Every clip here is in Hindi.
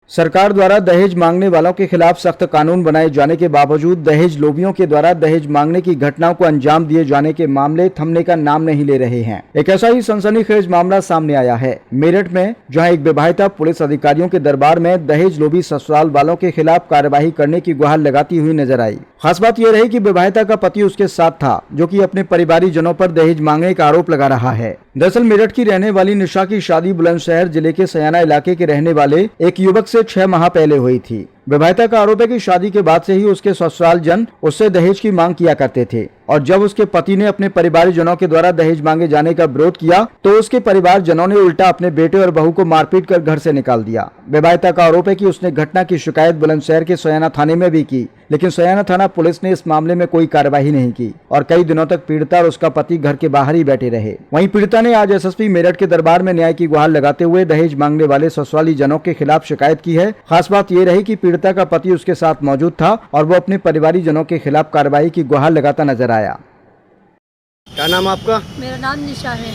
सरकार द्वारा दहेज मांगने वालों के खिलाफ सख्त कानून बनाए जाने के बावजूद दहेज लोभियों के द्वारा दहेज मांगने की घटनाओं को अंजाम दिए जाने के मामले थमने का नाम नहीं ले रहे हैं। एक ऐसा ही सनसनीखेज मामला सामने आया है मेरठ में, जहां एक विवाहिता पुलिस अधिकारियों के दरबार में दहेज लोभी ससुराल वालों के खिलाफ कार्यवाही करने की गुहार लगाती हुई नजर आई। खास बात यह रही कि विवाहिता का पति उसके साथ था, जो कि अपने परिवारी जनों पर दहेज मांगने का आरोप लगा रहा है। दरअसल मेरठ की रहने वाली निशा की शादी बुलंदशहर जिले के सयाना इलाके के रहने वाले एक युवक से 6 माह पहले हुई थी। विवाहिता का आरोप है कि शादी के बाद से ही उसके ससुराल जन उससे दहेज की मांग किया करते थे और जब उसके पति ने अपने परिवारजनों के द्वारा दहेज मांगे जाने का विरोध किया तो उसके परिवारजनों ने उल्टा अपने बेटे और बहू को मारपीट कर घर से निकाल दिया। विवाहिता का आरोप है कि उसने घटना की शिकायत बुलंदशहर के सयाना थाने में भी की, लेकिन सयाना थाना पुलिस ने इस मामले में कोई कार्यवाही नहीं की और कई दिनों तक पीड़िता और उसका पति घर के बाहर ही बैठे रहे। वहीं पीड़िता ने आज एसएसपी मेरठ के दरबार में न्याय की गुहार लगाते हुए दहेज मांगने वाले ससुराली जनों के खिलाफ शिकायत की है। खास बात ये रही कि पीड़िता का पति उसके साथ मौजूद था और वो अपने परिवारी जनों के खिलाफ कार्रवाई की गुहार लगाता नजर आया। क्या नाम आपका? मेरा नाम निशा है।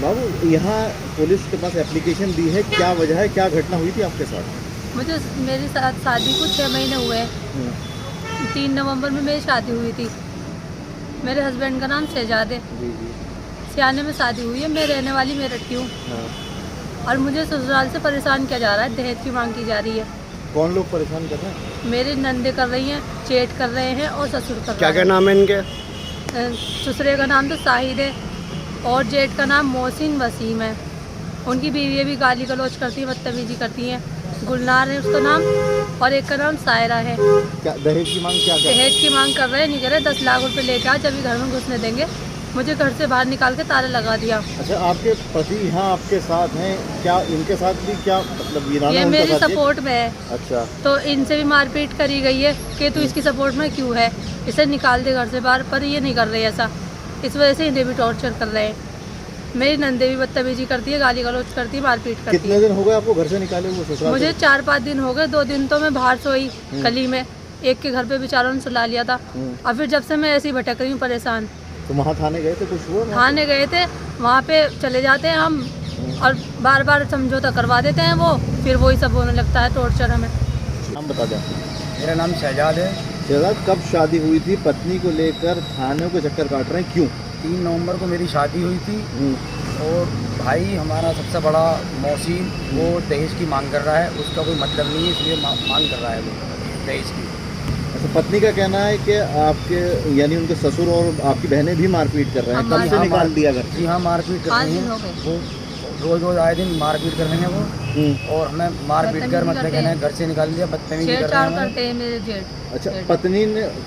बाबू, यहाँ पुलिस के पास एप्लीकेशन दी है, क्या वजह है, क्या घटना हुई थी आपके साथ? मुझे मेरी शादी को 6 महीने हुए हैं। 3 नवंबर में मेरी शादी हुई थी। मेरे हस्बैंड का नाम शहजाद है। सियाने में शादी हुई है। मैं रहने वाली मेरठ की हूँ। और मुझे ससुराल से परेशान किया जा रहा है, दहेज की मांग की जा रही है। कौन लोग परेशान कर रहे हैं? मेरी नंदे कर रही हैं, जेठ कर रहे हैं और ससुर कर रहे हैं। क्या क्या नाम है इनके? ससुरे का नाम तो साहिद है और जेठ का नाम मोहसिन वसीम है। उनकी बीवी भी गाली गलौज करती है, बदतमीजी करती हैं। गुलनार है उसका नाम और एक का नाम सायरा है। क्या दहेज की मांग क्या कर रहे हैं? दहेज की मांग कर रहे हैं, नहीं कह रहे 10 लाख रुपए लेके आ, जब घर में घुसने देंगे। मुझे घर से बाहर निकाल के ताला लगा दिया। अच्छा, आपके पति यहाँ आपके साथ हैं, क्या इनके साथ भी क्या मतलब ये मेरी सपोर्ट में है। अच्छा, तो इनसे भी मारपीट करी गई है कि तू इसकी सपोर्ट में क्यों है, इसे निकाल दे घर से बाहर, पर ये नहीं कर रही ऐसा। इस वजह से इन्हें भी टॉर्चर कर रहे हैं। मेरी नंदे भी बदतमीजी करती है, गाली गलौज करती है, मारपीट करती है। कितने दिन हो गए आपको घर से निकाले हुए ससुराल? मुझे 4-5 दिन हो गए। 2 दिन तो मैं बाहर सोई गली में, एक के घर पे बेचारों ने सुला लिया था। और फिर जब से मैं ऐसे ही भटक रही हूँ परेशान। तो वहाँ थाने गए थे? कुछ हुआ? थाने गए थे, वहाँ पे चले जाते हैं हम और बार बार समझौता करवा देते हैं वो, फिर वही सब होने लगता है टॉर्चर हमें। नाम बता दें। मेरा नाम शहजाद है। शहजाद, कब शादी हुई थी? पत्नी को लेकर थाने को चक्कर काट रहे हैं, क्यों? 3 नवंबर को मेरी शादी हुई थी और भाई हमारा सबसे बड़ा मौसीन वो दहेज की मांग कर रहा है। उसका कोई मतलब नहीं है, इसलिए मांग कर रहा है वो दहेज की। अच्छा, पत्नी का कहना है कि आपके यानी उनके ससुर और आपकी बहनें भी मारपीट कर रहे हैं। कब से निकाल दिया घर? जी हाँ, मारपीट कर रहे हैं वो, रोज आए दिन मारपीट कर रहे हैं वो। और हमें मारपीट कर मतलब कहना है घर से निकाल दिया, बदतमीजी कर रहे हैं मेरे जेठ। अच्छा, पत्नी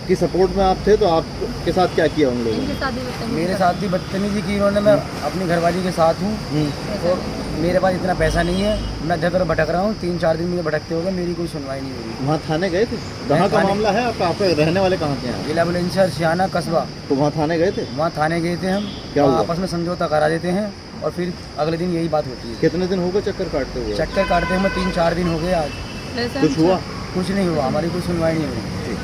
की सपोर्ट में आप थे तो आपके साथ क्या किया उन लोगों ने? मेरे साथ भी बदतमीजी की उन्होंने। मैं अपनी घरवाली के साथ हूँ और मेरे पास इतना पैसा नहीं है, मैं इधर भटक रहा हूँ। 3-4 दिन मुझे भटकते हो गए, मेरी कोई सुनवाई नहीं हुई। वहाँ थाने गए थे? कहाँ का मामला है आपका? आप रहने वाले कहाँ के हैं? जिला बुलंदशहर सियाना कस्बा। तो वहाँ थाने गए थे? वहाँ थाने गए थे हम। क्या हुआ? आपस में समझौता करा देते हैं और फिर अगले दिन यही बात होती है। कितने दिन हो गए चक्कर काटते हुए? चक्कर काटते हमें 3-4 दिन हो गए आज। कुछ हुआ? कुछ नहीं हुआ, हमारी कोई सुनवाई नहीं हुई।